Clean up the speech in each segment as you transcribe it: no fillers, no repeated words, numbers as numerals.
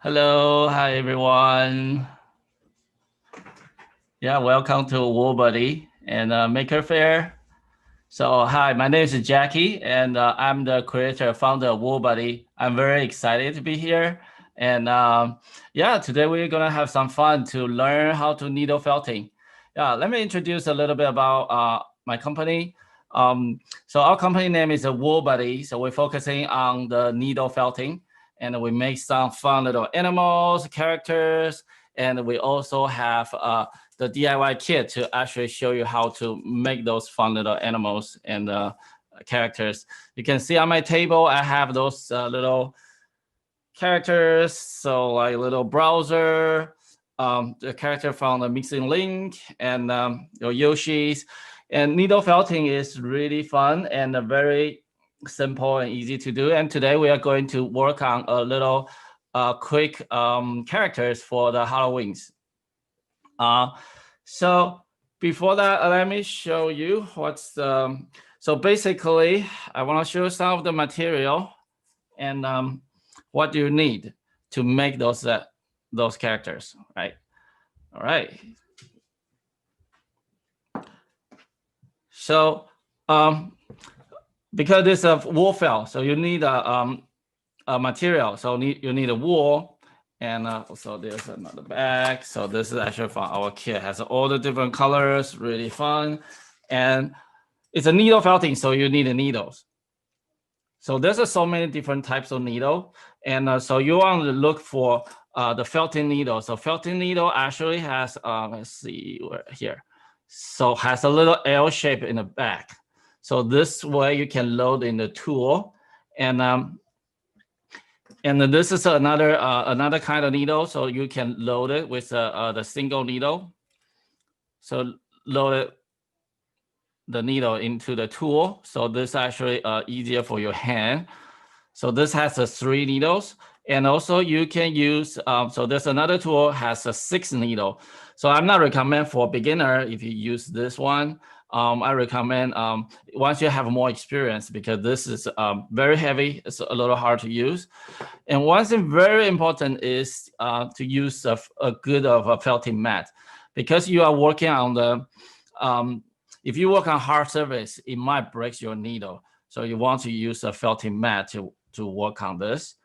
Hello, hi everyone. Yeah, welcome to Woolbuddy and Maker Faire. So hi, my name is Jackie, and I'm the creator, founder of Woolbuddy. I'm very excited to be here, and yeah, today we're gonna have some fun to learn how to needle felting. Yeah, let me introduce a little bit about my company. So our company name is Woolbuddy. So we're focusing on the needle felting, and we make some fun little animals, characters, and we also have the DIY kit to actually show you how to make those fun little animals and characters. You can see on my table, I have those little characters. So like little browser, the character from the Missing Link, and your Yoshi's. And needle felting is really fun and very simple and easy to do. And today we are going to work on a little quick characters for the Halloweens. So before that, let me show you what's the. So basically, I want to show some of the material and what you need to make those characters, right? All right. So because this is a wool felt, so you need a material. So you need a wool. And so there's another bag. So this is actually from our kit. It has all the different colors, really fun. And it's a needle felting, so you need the needles. So there's so many different types of needle. And so you want to look for the felting needle. So felting needle actually has, let's see, here. So has a little L shape in the back. So this way you can load in the tool. And this is another kind of needle, so you can load it with the single needle. So load the needle into the tool. So this actually easier for your hand. So this has 3 needles, and also you can use. So there's another tool has a 6 needle. So I'm not recommend for beginner if you use this one. I recommend once you have more experience, because this is very heavy. It's a little hard to use. And one thing very important is to use a good of a felting mat, because you are working on the. If you work on hard surface, it might break your needle. So you want to use a felting mat to work on this.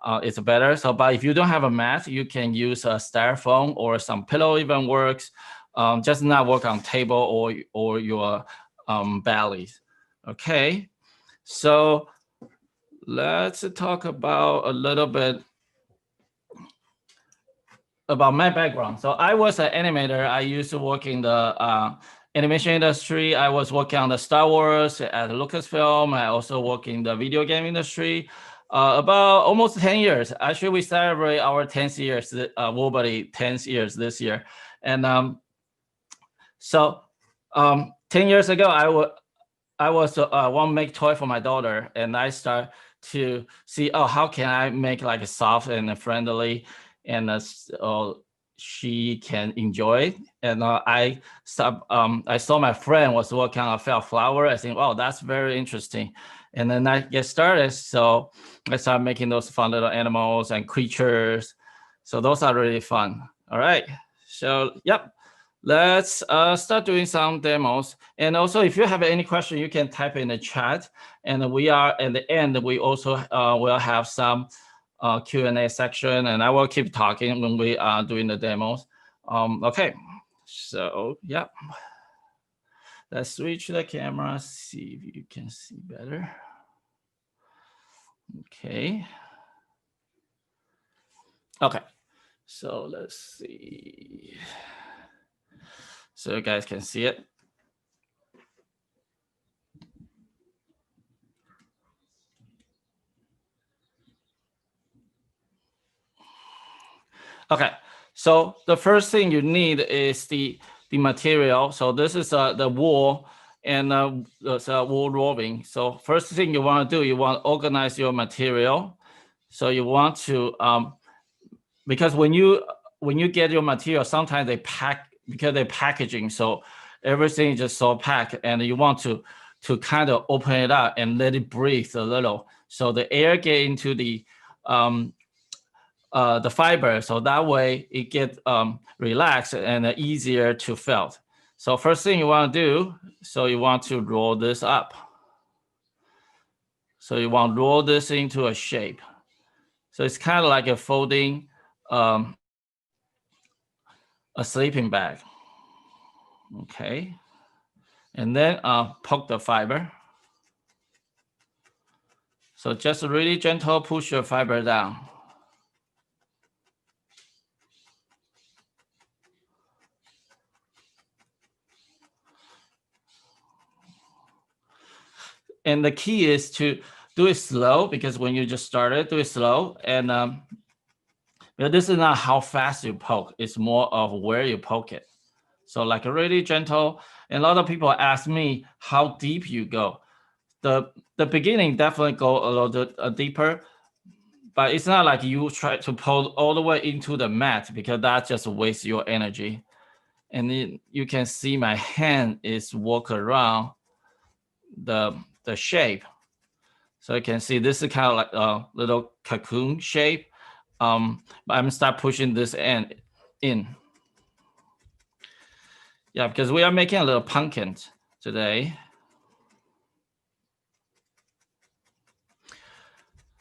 It's better. So, but if you don't have a mat, you can use a styrofoam or some pillow even works. Just not work on table or your bellies. Okay, so let's talk about a little bit about my background. So I was an animator. I used to work in the animation industry. I was working on the Star Wars at Lucasfilm. I also work in the video game industry. About almost 10 years. Actually, we celebrate our 10th years, Woolbuddy 10th years this year. And so 10 years ago, I was one make toy for my daughter, and I start to see, oh, how can I make like a soft and friendly, and she can enjoy it. And I saw my friend was working on a felt flower. I think, oh, that's very interesting. And then I get started. So I start making those fun little animals and creatures. So those are really fun. All right. So, yep. Let's start doing some demos. And also, if you have any question, you can type in the chat. And we are at the end, we also will have some Q&A section, and I will keep talking when we are doing the demos. Okay, so yeah. Let's switch the camera, see if you can see better. Okay. Okay, so let's see. So you guys can see it. Okay, so the first thing you need is the material. So this is the wool and the wool roving. So first thing you want to do, you want to organize your material. So you want to because when you get your material, sometimes they pack, because they're packaging, so everything is just so packed, and you want to kind of open it up and let it breathe a little, so the air get into the the fiber, so that way it get relaxed and easier to felt. So first thing you want to do, so you want to roll this up. So you want to roll this into a shape. So it's kind of like a folding a sleeping bag. Okay. And then poke the fiber. So just really gentle push your fiber down. And the key is to do it slow, because when you just started, do it slow. And this is not how fast you poke. It's more of where you poke it. So like really gentle. And a lot of people ask me how deep you go. The beginning definitely go a little bit deeper, but it's not like you try to pull all the way into the mat, because that just wastes your energy. And then you can see my hand is walk around the shape. So you can see this is kind of like a little cocoon shape. But I'm gonna start pushing this end in. Yeah, because we are making a little pumpkin today.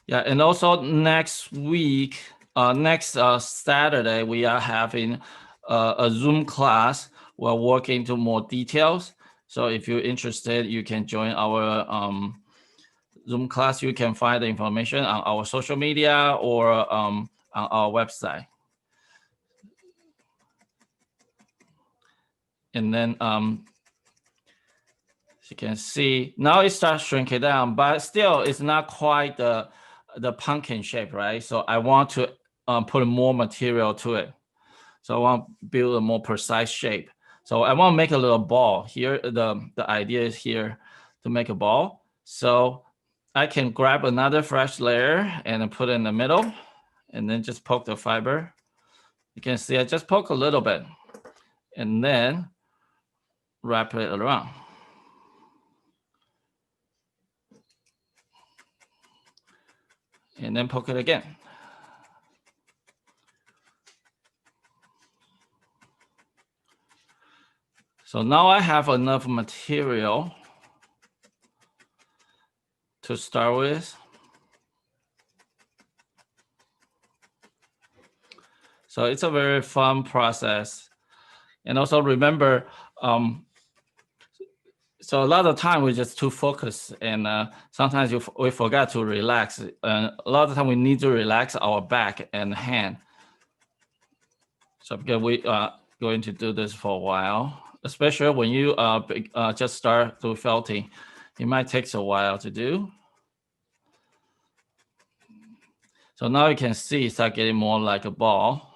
Yeah, and also next week, next Saturday, we are having a Zoom class. We're working into more details. So if you're interested, you can join our Zoom class. You can find the information on our social media or on our website. And then as you can see, now it starts shrinking down, but still it's not quite the pumpkin shape, right? So I want to put more material to it. So I want to build a more precise shape. So I want to make a little ball here. The idea is here to make a ball. So I can grab another fresh layer and put it in the middle, and then just poke the fiber. You can see I just poke a little bit, and then wrap it around. And then poke it again. So now I have enough material to start with. So it's a very fun process. And also remember, so a lot of time we're just too focused, and sometimes we forgot to relax. A lot of time we need to relax our back and hand. So because we are going to do this for a while, especially when you just start to felting, it might take a while to do. So now you can see it's start getting more like a ball.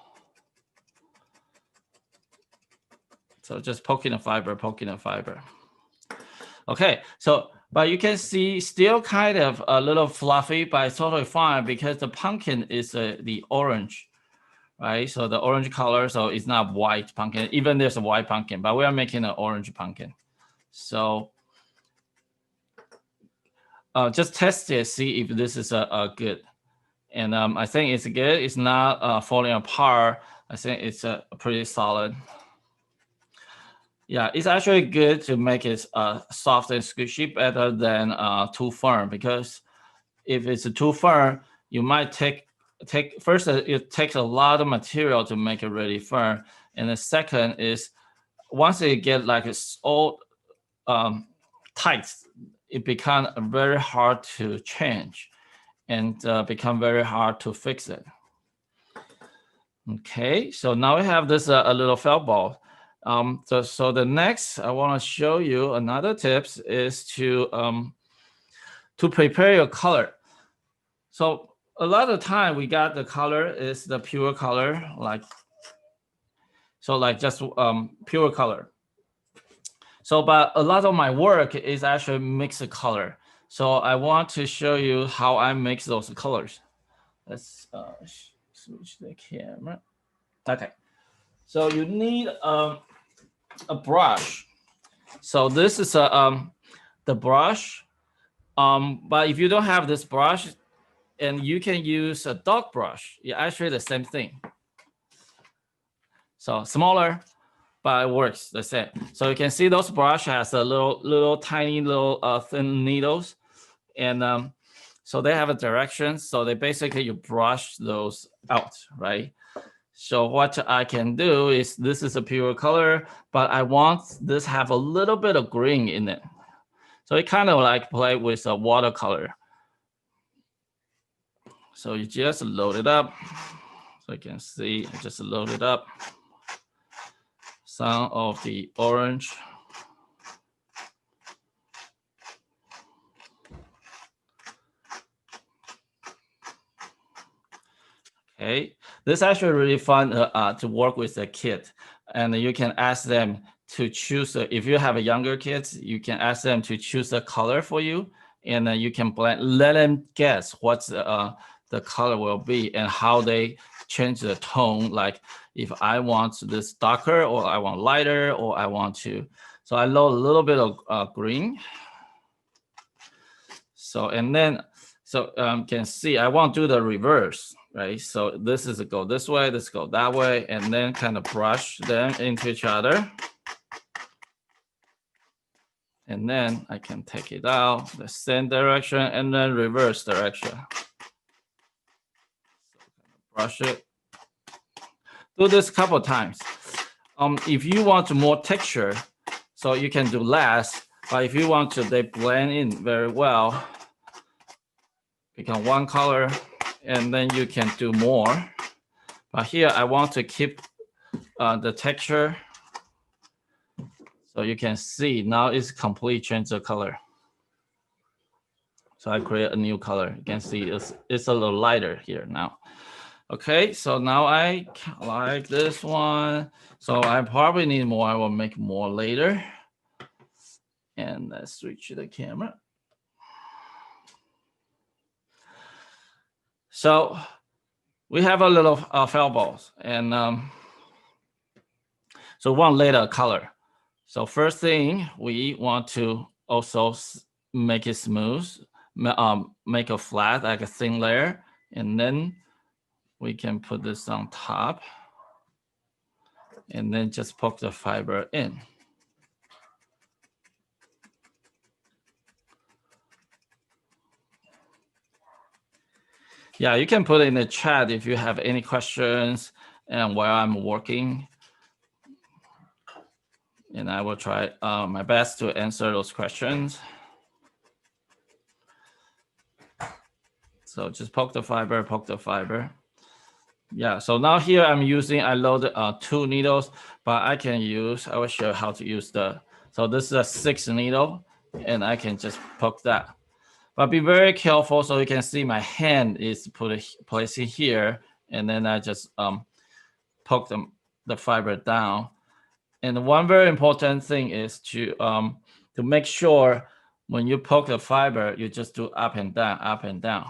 So just poking the fiber, poking the fiber. Okay, so, but you can see still kind of a little fluffy, but it's totally fine because the pumpkin is the orange, right? So the orange color, so it's not white pumpkin, even there's a white pumpkin, but we are making an orange pumpkin. So just test it, see if this is a good. And I think it's good. It's not falling apart. I think it's pretty solid. Yeah, it's actually good to make it soft and squishy, better than too firm, because if it's too firm, you might take first, it takes a lot of material to make it really firm. And the second is once it get like it's all tight, it becomes very hard to change and become very hard to fix it. Okay, so now we have this a little felt ball. So the next I want to show you another tips is to prepare your color. So a lot of time we got the color is the pure color, like just pure color. So but a lot of my work is actually mixed color. So I want to show you how I mix those colors. Let's switch the camera. Okay, so you need a brush. So this is the brush. But if you don't have this brush, And you can use a dog brush. Yeah, actually the same thing. So smaller, but it works the same. So you can see those brush has a little tiny little thin needles, and so they have a direction. So they basically you brush those out, right? So what I can do is this is a pure color, but I want this have a little bit of green in it. So it kind of like play with a watercolor. So you just load it up. So you can see, I just load it up. Some of the orange. Okay, this is actually really fun to work with a kid, and you can ask them to choose. If you have a younger kids, you can ask them to choose a color for you, and you can let them guess what the color will be and how they change the tone. Like if I want this darker, or I want lighter, or I want to. So I load a little bit of green. So and then can see I want to do the reverse, right? So this is a go this way, this go that way, and then kind of brush them into each other. And then I can take it out the same direction and then reverse direction. So brush it. Do this a couple of times. If you want more texture, so you can do less, but if you want to, they blend in very well. Become one color, and then you can do more. But here I want to keep the texture. So you can see now it's complete change of color. So I create a new color. You can see it's a little lighter here now. Okay, so now I like this one. So I probably need more. I will make more later. And let's switch the camera. So we have a little felt balls, and so one later color. So first thing we want to also make it smooth, make a flat like a thin layer, and then we can put this on top, and then just poke the fiber in. Yeah, you can put it in the chat if you have any questions and while I'm working. And I will try my best to answer those questions. So just poke the fiber, poke the fiber. Yeah, so now here I loaded 2 needles, but I will show you how to use so this is a 6 needle, and I can just poke that. But be very careful, so you can see my hand is placed here, and then I just poke the fiber down. And one very important thing is to make sure when you poke the fiber, you just do up and down, up and down.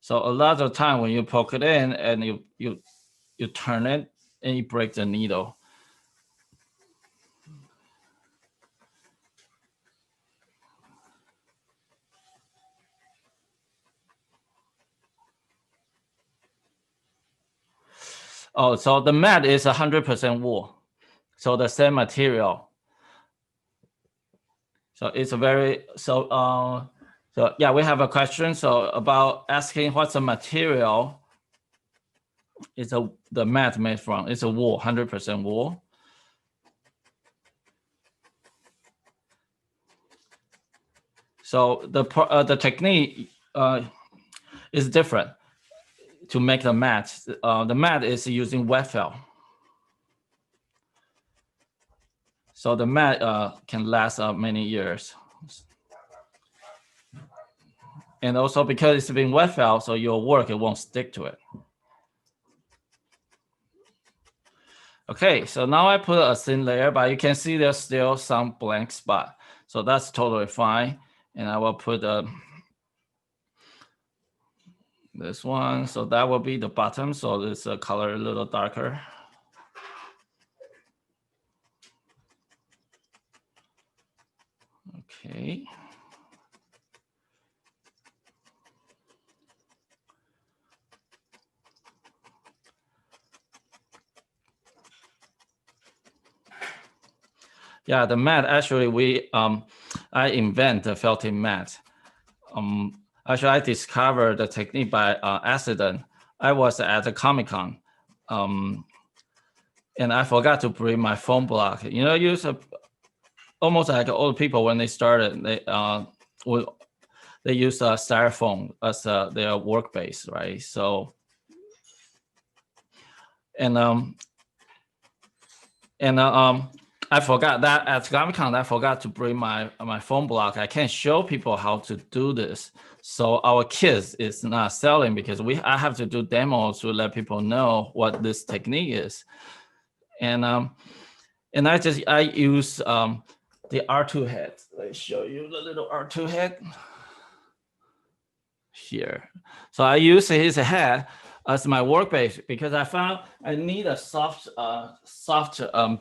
So a lot of time when you poke it in and you turn it and you break the needle. Oh, so the mat is 100% wool. So the same material. So it's so yeah, we have a question. So about asking what's the material the mat made from. It's a wool, 100% wool. So the technique is different to make the mat. The mat is using wet felt. So the mat can last many years. And also because it's been wet felt, so your work, it won't stick to it. Okay, so now I put a thin layer, but you can see there's still some blank spot. So that's totally fine. And I will put this one. So that will be the bottom. So this color a little darker. Okay. Yeah, the mat actually I invent the felting mat. Actually, I discovered the technique by accident. I was at a Comic-Con, and I forgot to bring my foam block. Use almost like old people when they started. They use styrofoam as their work base, right? So, and I forgot that at Comic-Con, I forgot to bring my foam block. I can't show people how to do this. So our kids is not selling because I have to do demos to let people know what this technique is. And I use the R2 head. Let me show you the little R2 head here. So I use his head as my work base because I found I need a soft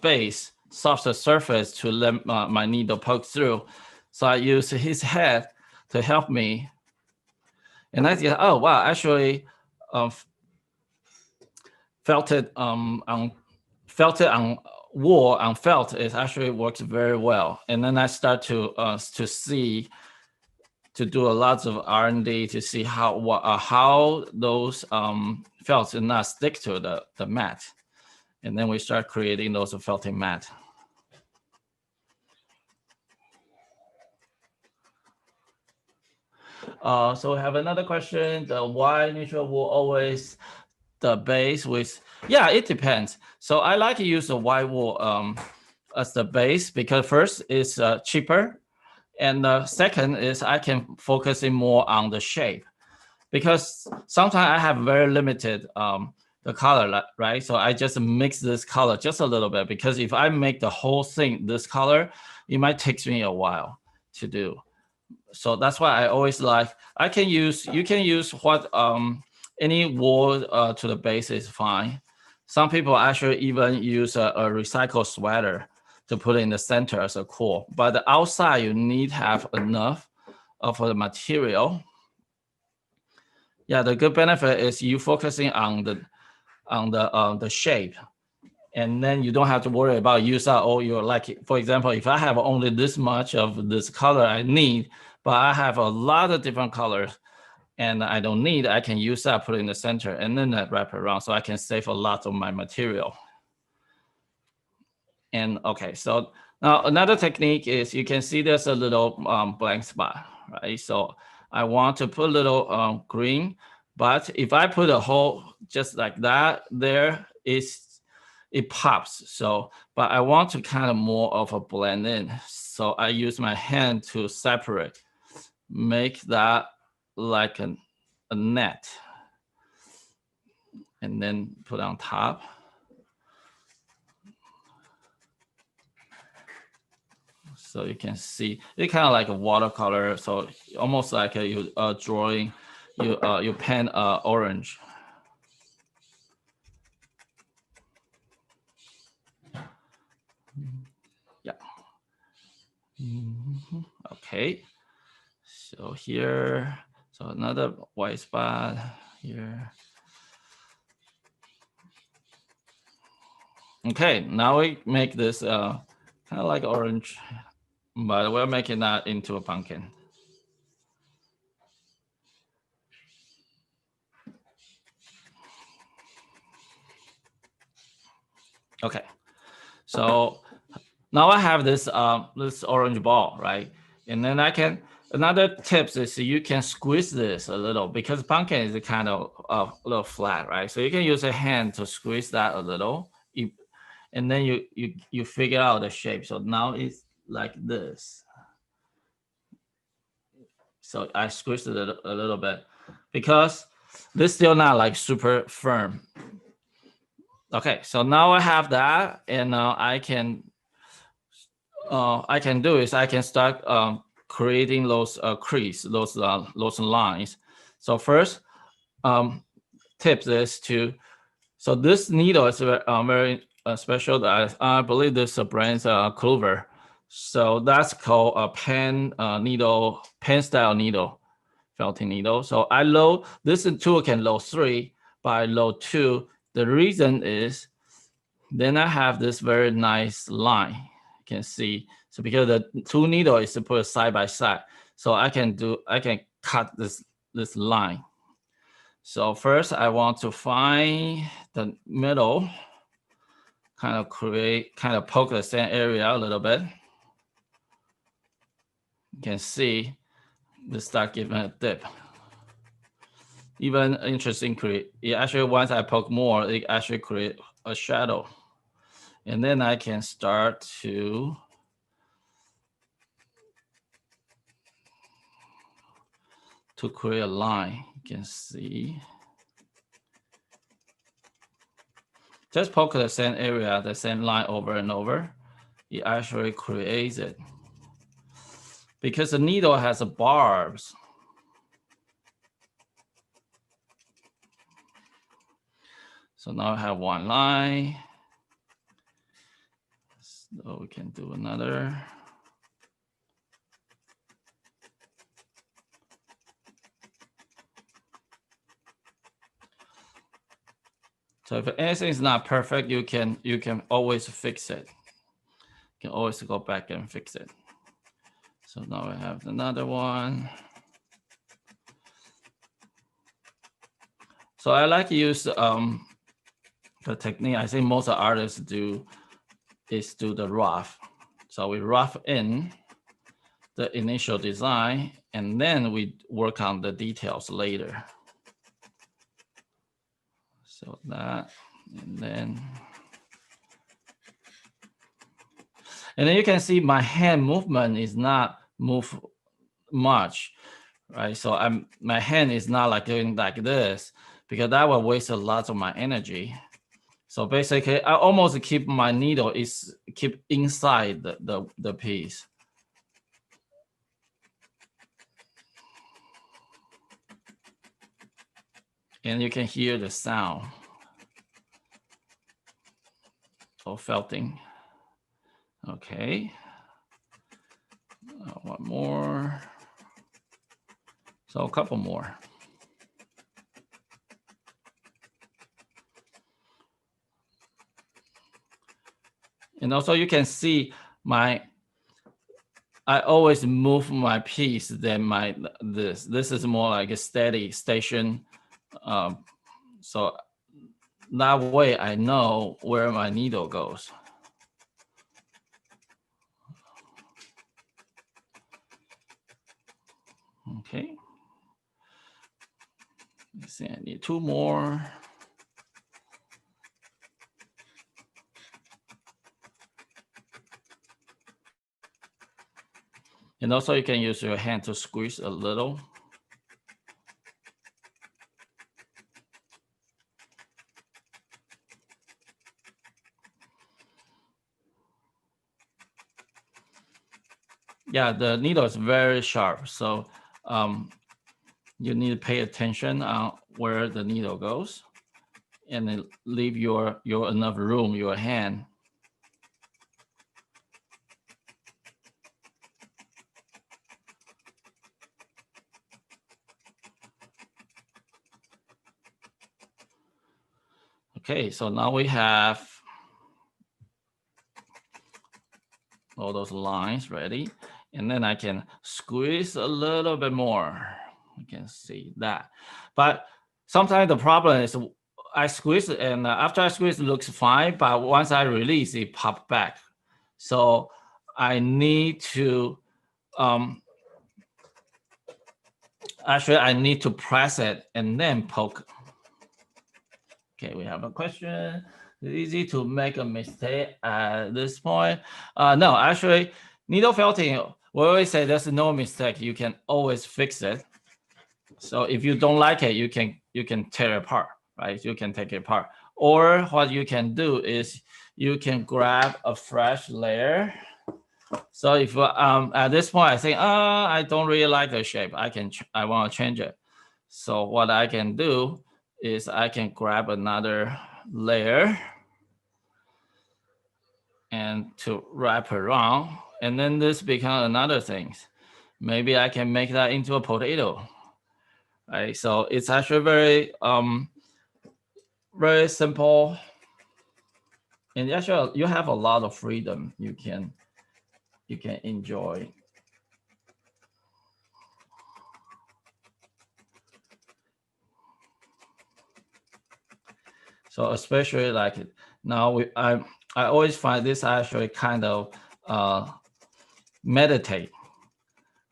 base, softer surface to let my needle poke through. So I use his head to help me. And I said, oh wow, actually, felted on wool on felt it actually works very well. And then I start to do a lot of R&D to see how those felts do not stick to the mat. And then we start creating those felting mat. So we have another question. Why neutral wool always the base with? Yeah, it depends. So I like to use the white wool as the base because first it's cheaper. And the second is I can focus in more on the shape because sometimes I have very limited the color, right? So I just mix this color just a little bit because if I make the whole thing this color, it might take me a while to do. So that's why I always like, you can use what any wool to the base is fine. Some people actually even use a recycled sweater to put in the center as a core. But the outside, you need to have enough of the material. Yeah, the good benefit is you focusing on the shape. And then you don't have to worry about use out all your, like, for example, if I have only this much of this color I need, but I have a lot of different colors and I don't need, I can use that, put it in the center, and then I wrap it around so I can save a lot of my material. And okay, so now another technique is you can see there's a little blank spot, right? So I want to put a little green, but if I put a hole just like that, it pops. So, but I want to kind of more of a blend in. So I use my hand to separate, make that like a net, and then put on top. So you can see it's kind of like a watercolor. So almost like you drawing, you pen orange. Yeah. Okay. So here, so another white spot here. Okay, now we make this kind of like orange, but we're making that into a pumpkin. Okay, so now I have this this orange ball, right? And then another tip is you can squeeze this a little because pumpkin is kind of a little flat, right? So you can use a hand to squeeze that a little, and then you figure out the shape. So now it's like this. So I squeezed it a little bit because this still not like super firm. Okay, so now I have that, and I can do is I can start creating those crease, those lines. So first, tips is so this needle is very special. I believe this brand's Clover. So that's called a pen style needle, felting needle. So I load this tool can load 3, but I load 2. The reason is then I have this very nice line. can see. So because the two needles is put side by side, so I can cut this line. So first I want to find the middle, kind of poke the same area a little bit. You can see this start giving a dip. Even interesting, it actually, once I poke more, it actually create a shadow. And then I can start to create a line. You can see. Just poke the same area, the same line over and over. It actually creates it. Because the needle has barbs. So now I have one line. So we can do another. So if anything is not perfect, you can always fix it. You can always go back and fix it. So now I have another one. So I like to use the technique I think most artists do is do the rough. So we rough in the initial design and then we work on the details later. So that, and then you can see my hand movement is not move much, right? So my hand is not like doing like this because that will waste a lot of my energy. So basically, I almost keep my needle keep inside the piece. And you can hear the sound of felting. Okay. One more. So a couple more. And also you can see I always move my piece than this. This is more like a steady station. So that way I know where my needle goes. Okay. Let's see, I need two more. And also you can use your hand to squeeze a little. Yeah, the needle is very sharp. So you need to pay attention on where the needle goes and then leave your enough room, your hand. Okay, so now we have all those lines ready. And then I can squeeze a little bit more. You can see that. But sometimes the problem is I squeeze it and after I squeeze it looks fine, but once I release it pop back. So I need to, actually I need to press it and then poke. Okay, we have a question. It's easy to make a mistake at this point. No, actually, needle felting, we always say there's no mistake. You can always fix it. So if you don't like it, you can tear it apart, right? You can take it apart. Or what you can do is you can grab a fresh layer. So if at this point I think, I don't really like the shape, I want to change it. So what I can do is I can grab another layer and to wrap around, and then this becomes another thing. Maybe I can make that into a potato, right? So it's actually very, very simple. And actually you have a lot of freedom. You can you can enjoy. So especially like now, I always find this actually kind of meditate,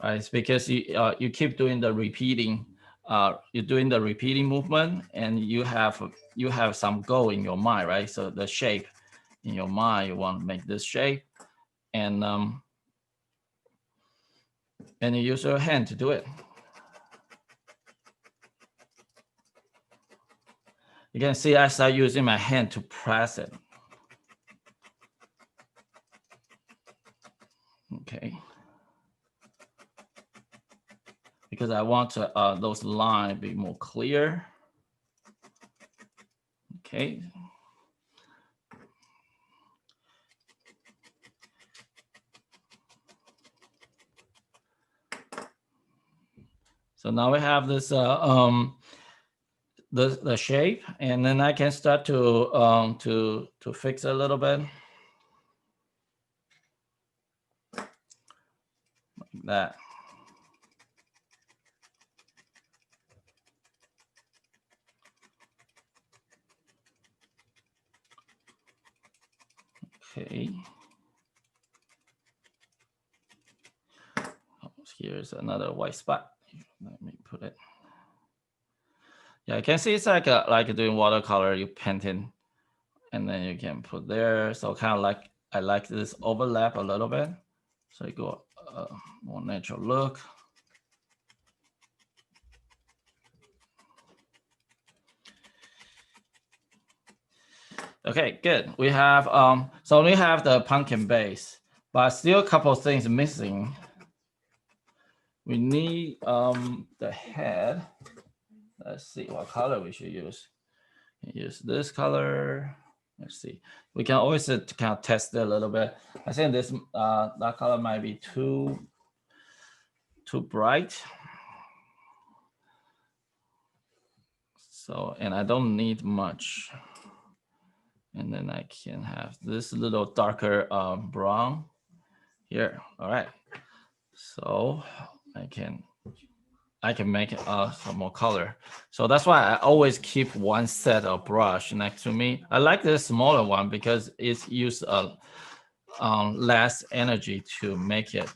right? It's because you keep doing the repeating. You're doing the repeating movement, and you have some goal in your mind, right? So the shape in your mind, you want to make this shape, and you use your hand to do it. You can see I start using my hand to press it. Okay. Because I want to, those lines be more clear. Okay. So now we have this the shape, and then I can start to fix a little bit like that. Okay. Oh, here's another white spot. Let me put it. Yeah, I can see it's like doing watercolor. You painting, and then you can put there. So kind of like I like this overlap a little bit. So you go more natural look. Okay, good. We have so we have the pumpkin base, but still a couple of things missing. We need the head. Let's see what color we should use. Use this color. Let's see. We can always kind of test it a little bit. I think this that color might be too bright. So, and I don't need much. And then I can have this little darker brown here. All right. So I can make some more color. So that's why I always keep one set of brush next to me. I like this smaller one because it's used less energy to make it.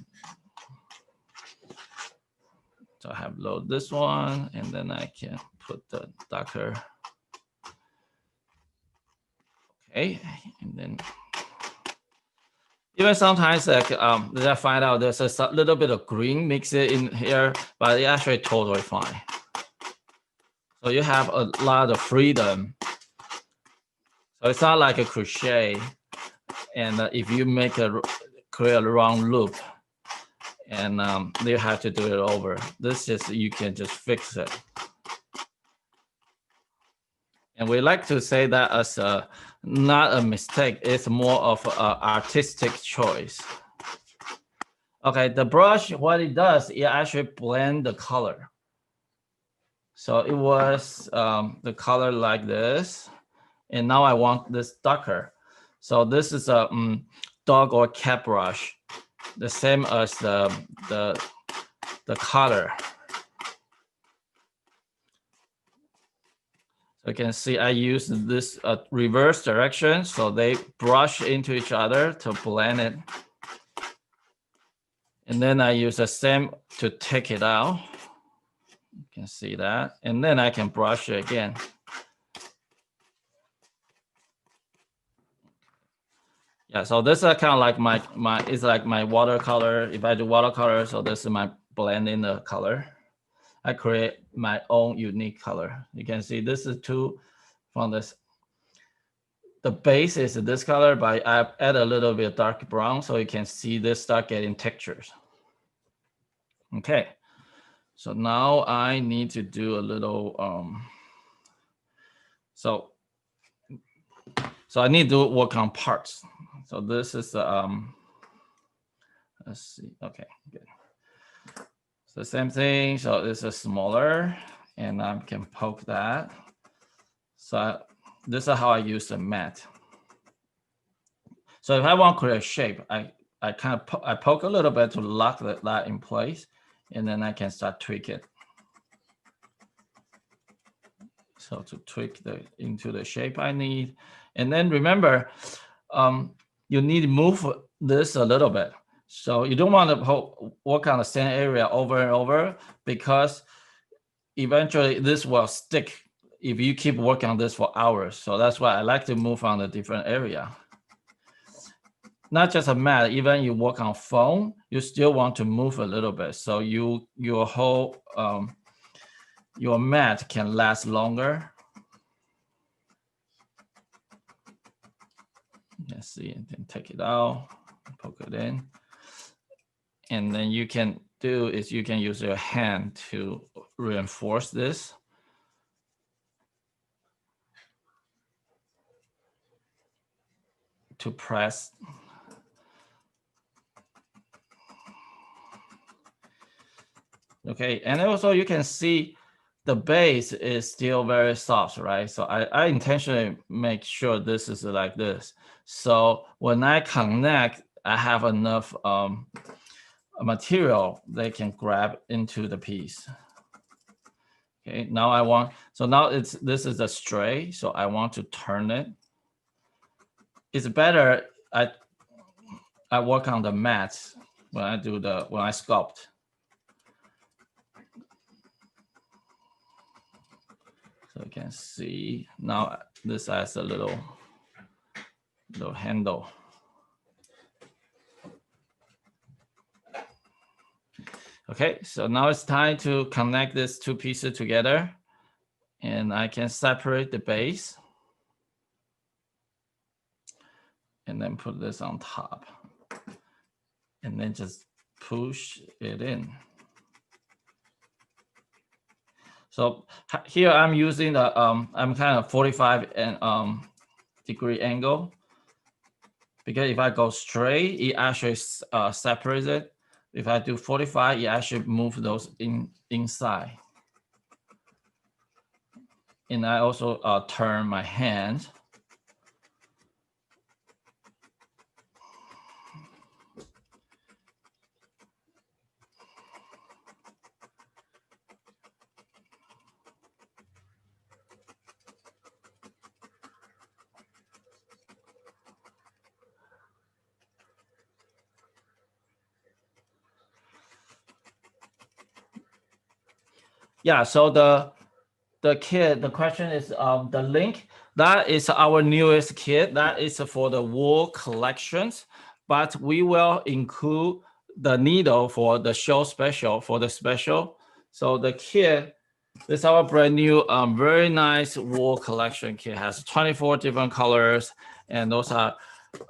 So I have load this one, and then I can put the darker. Okay, and then even sometimes like I find out there's a little bit of green mixed in here, but it's actually totally fine. So you have a lot of freedom. So it's not like a crochet, and if you create a round loop, and you have to do it over. This is you can just fix it. And we like to say that as not a mistake, it's more of an artistic choice. Okay, the brush, what it does, it actually blend the color. So it was the color like this, and now I want this darker. So this is a dog or cat brush, the same as the color. So you can see I use this reverse direction, so they brush into each other to blend it. And then I use the same to take it out. You can see that. And then I can brush it again. Yeah, so this is kind of like it's like my watercolor. If I do watercolor, so this is my blend in the color. I create my own unique color. You can see this is two from this. The base is this color, but I add a little bit of dark brown so you can see this start getting textures. Okay, so now I need to do a little, so I need to work on parts. So this is, let's see, okay, good. So same thing, so this is smaller, and I can poke that. So this is how I use the mat. So if I want to create a shape, I I kind of I poke a little bit to lock that in place, and then I can start tweak it. So to tweak into the shape I need. And then remember, you need to move this a little bit. So you don't want to work on the same area over and over, because eventually this will stick if you keep working on this for hours. So that's why I like to move on a different area. Not just a mat, even you work on phone, you still want to move a little bit. So your whole your mat can last longer. Let's see, and then take it out, poke it in. And then you can do is you can use your hand to reinforce this. To press. Okay, and also you can see the base is still very soft, right? So I intentionally make sure this is like this. So when I connect, I have enough material they can grab into the piece. Okay, now I want, so now this is a stray, so I want to turn it. It's better I work on the mats when I sculpt. So you can see now this has a little handle. Okay, so now it's time to connect these two pieces together, and I can separate the base and then put this on top and then just push it in. So here I'm using the I'm kind of 45 and degree angle, because if I go straight, it actually separates it. If I do 45, it actually move those inside. And I also turn my hand. Yeah, so the kit, the question is the link, that is our newest kit. That is for the wool collections, but we will include the needle for the show special, for the special. So the kit, this is our brand new, very nice wool collection kit. Has 24 different colors, and those are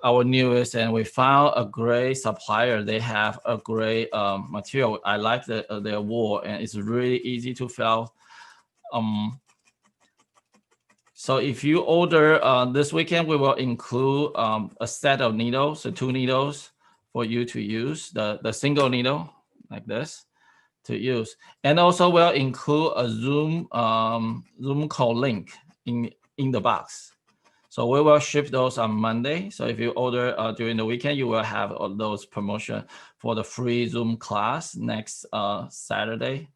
our newest. And we found a great supplier. They have a great material. I like their wool, and it's really easy to fill. So if you order this weekend, we will include a set of needles, so 2 needles for you to use, the single needle like this to use. And also we'll include a Zoom call link in the box. So we will ship those on Monday. So if you order during the weekend, you will have all those promotion for the free Zoom class next Saturday.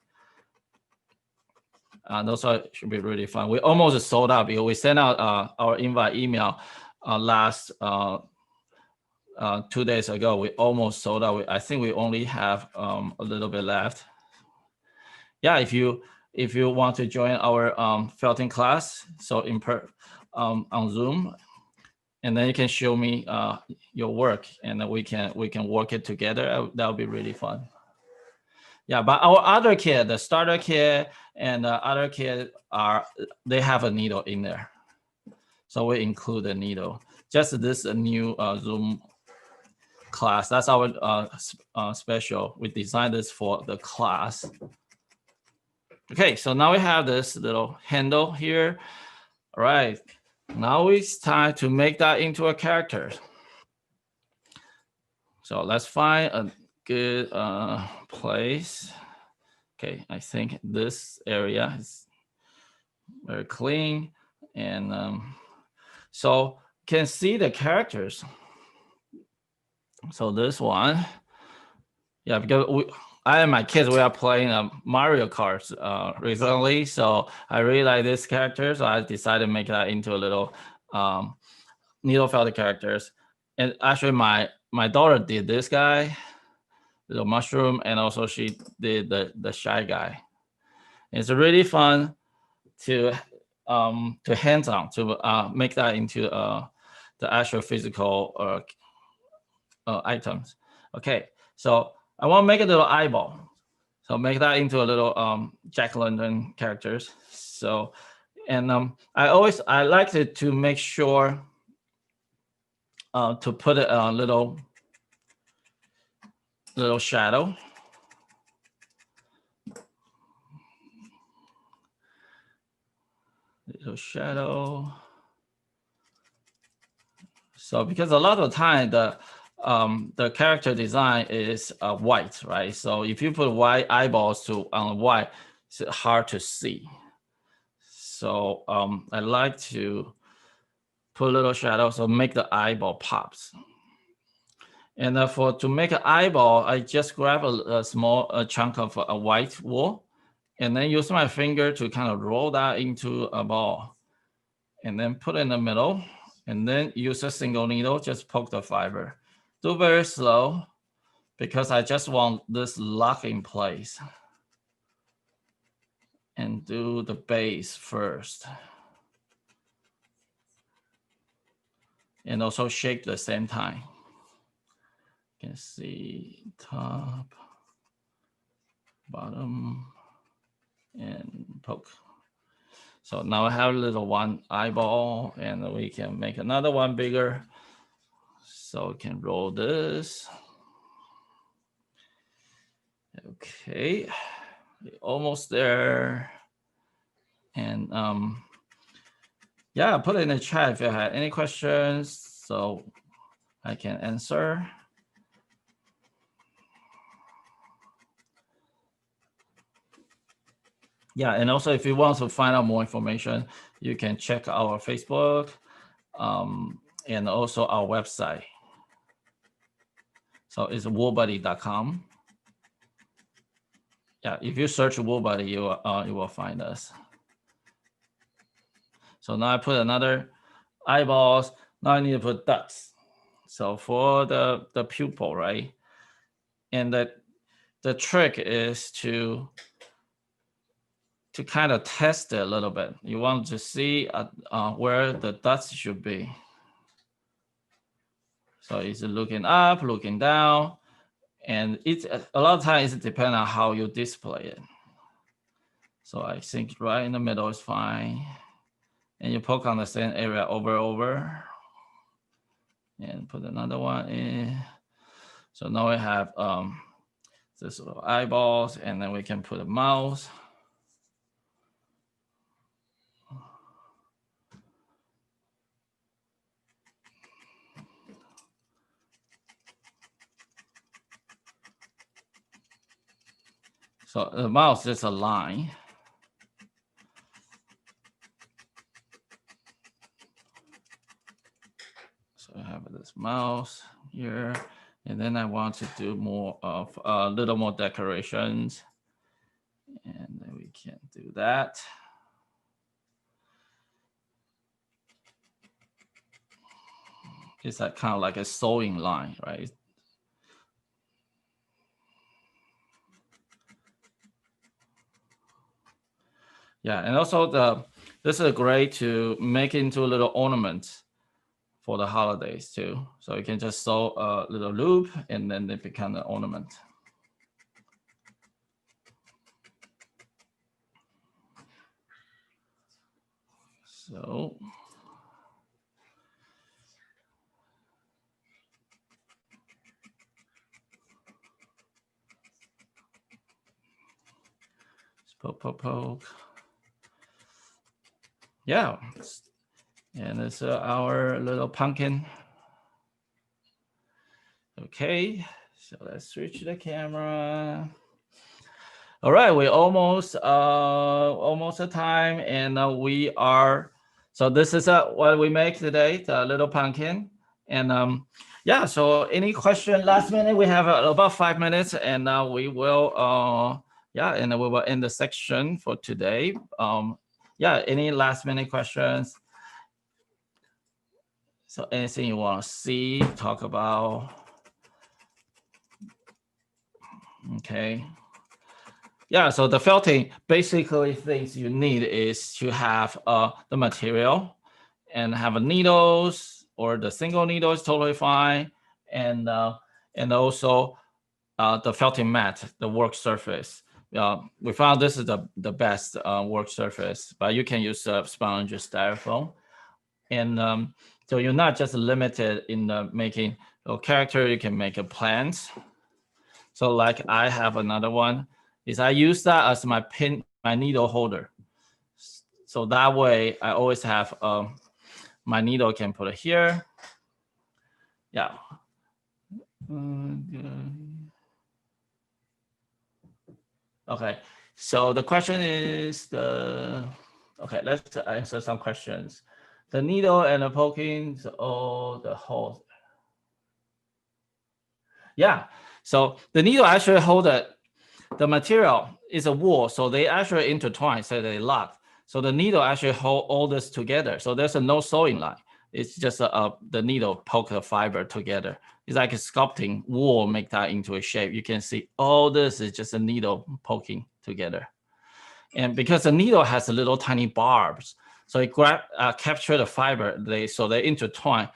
Those should be really fun. We almost sold out because we sent out our invite email last 2 days ago. We almost sold out. I think we only have a little bit left. Yeah, if you want to join our felting class, so on Zoom, and then you can show me your work, and then we can work it together. That would be really fun. Yeah, but our other kit, the starter kit and the other kit they have a needle in there. So we include a needle. Just this new Zoom class. That's our special. We designed this for the class. Okay, so now we have this little handle here. All right, now it's time to make that into a character. So let's find a good place. Okay, I think this area is very clean, and so can see the characters. So this one, yeah, because I and my kids, we are playing Mario Kart recently. So I really like this character. So I decided to make that into a little needle felt characters. And actually my daughter did this guy, little mushroom, and also she did the shy guy. It's really fun to hands on to make that into the actual physical items. Okay, so I want to make a little eyeball. So make that into a little jack-o'-lantern characters. So, and I like to make sure to put a little shadow. Little shadow. So because a lot of the time the character design is white, right? So if you put white eyeballs on white, it's hard to see. So I like to put a little shadow, so make the eyeball pops. And to make an eyeball, I just grab a small chunk of a white wool, and then use my finger to kind of roll that into a ball, and then put it in the middle, and then use a single needle, just poke the fiber. Do very slow, because I just want this lock in place. And do the base first. And also shape the same time. You can see top, bottom, and poke. So now I have a little one eyeball, and we can make another one bigger. So we can roll this. Okay, almost there. And yeah, put it in the chat if you have any questions, so I can answer. Yeah, and also if you want to find out more information, you can check our Facebook and also our website. So it's woolbuddy.com. Yeah, if you search Woolbuddy, you will find us. So now I put another eyeballs. Now I need to put dots. So for the pupil, right? And the trick is to kind of test it a little bit. You want to see where the dots should be. So it's looking up, looking down, and it's a lot of times it depends on how you display it. So I think right in the middle is fine. And you poke on the same area over, and put another one in. So now we have this little eyeballs, and then we can put a mouse. So the mouse is a line. So I have this mouse here, and then I want to do more of a little more decorations, and then we can do that. It's like kind of like a sewing line, right? Yeah, and also this is great to make into a little ornament for the holidays too. So you can just sew a little loop, and then they become an ornament. So poke. Yeah, and it's our little pumpkin. Okay, so let's switch the camera. All right, we're almost at time, and we are. So this is what we make today, the little pumpkin, and Yeah, so any question last minute? We have about 5 minutes, and now we will and we will end the section for today. Yeah, any last minute questions? So anything you want to see, talk about? Okay. Yeah, so the felting, basically things you need is to have the material and have a needles, or the single needle is totally fine. And also the felting mat, the work surface. We found this is the best work surface, but you can use sponge or styrofoam. And so you're not just limited in making a character, you can make a plant. So like I have another one, is I use that as my needle holder. So that way I always have my needle, can put it here. Yeah. Okay. So the question is okay, let's answer some questions. The needle and the poking, all the holes. Yeah. So the needle actually hold the material is a wool, so they actually intertwine, so they lock. So the needle actually hold all this together. So there's no sewing line. It's just the needle poke the fiber together. It's like a sculpting wool, make that into a shape. You can see all this is just a needle poking together. And because the needle has a little tiny barbs, so it capture the fiber. So they intertwine.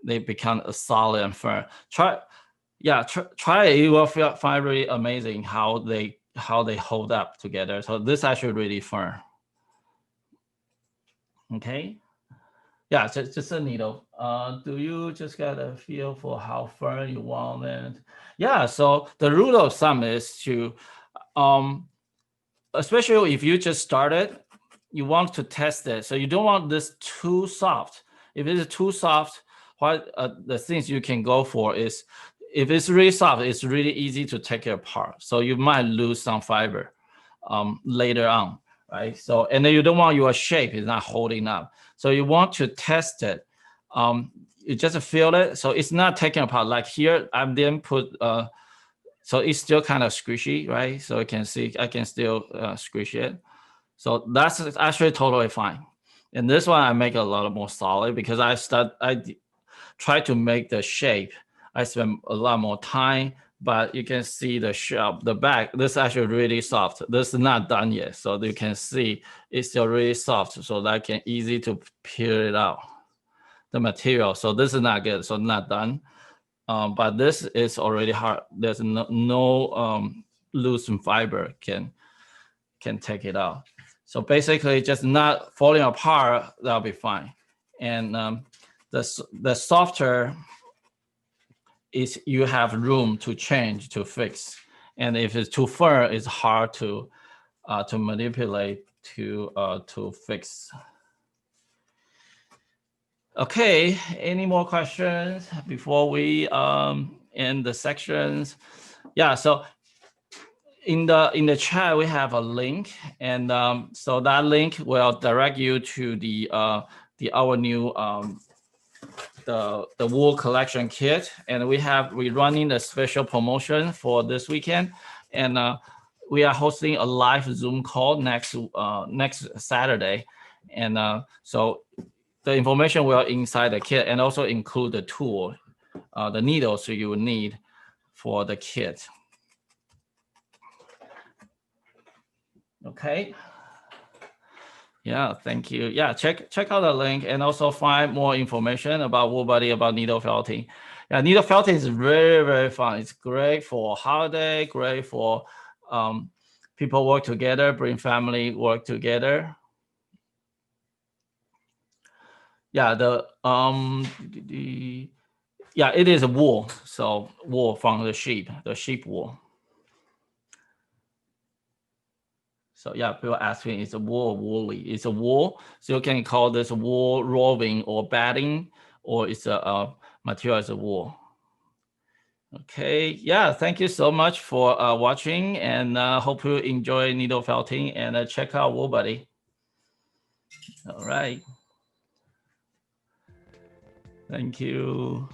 They become a solid and firm. Try it. You will find really amazing how they hold up together. So this actually really firm. Okay. Yeah, just a needle. Do you just get a feel for how firm you want it? Yeah. So the rule of thumb is to, especially if you just started, you want to test it. So you don't want this too soft. If it is too soft, what the things you can go for is, if it's really soft, it's really easy to take it apart. So you might lose some fiber later on, right? So, and then you don't want your shape is not holding up. So you want to test it. You just feel it. So it's not taken apart. Like here, I didn't put, so it's still kind of squishy, right? So you can see, I can still squish it. So that's actually totally fine. And this one I make a lot more solid because I try to make the shape. I spend a lot more time, but you can see the back. This is actually really soft. This is not done yet. So you can see it's still really soft. So that can easy to peel it out, the material. So this is not good. So not done. But this is already hard. There's no loosened fiber can take it out. So basically just not falling apart, that'll be fine. And the softer is you have room to change, to fix. And if it's too firm, it's hard to manipulate, to fix. Okay, any more questions before we end the sections? Yeah, so in the chat we have a link, and so that link will direct you to our new the wool collection kit, and we're running a special promotion for this weekend, and we are hosting a live Zoom call next Saturday, and so the information will inside the kit, and also include the tool, the needles you will need for the kit. Okay. Yeah, thank you. Yeah, check out the link and also find more information about Woolbuddy, about needle felting. Yeah, needle felting is very, very fun. It's great for holiday, great for people work together, bring family work together. Yeah, yeah, it is a wool. So wool from the sheep wool. So yeah, people asking, it's a wool, woolly. It's a wool, so you can call this wool roving or batting, or it's a material as a wool. Okay, yeah, thank you so much for watching, and hope you enjoy needle felting, and check out Woolbuddy. All right. Thank you.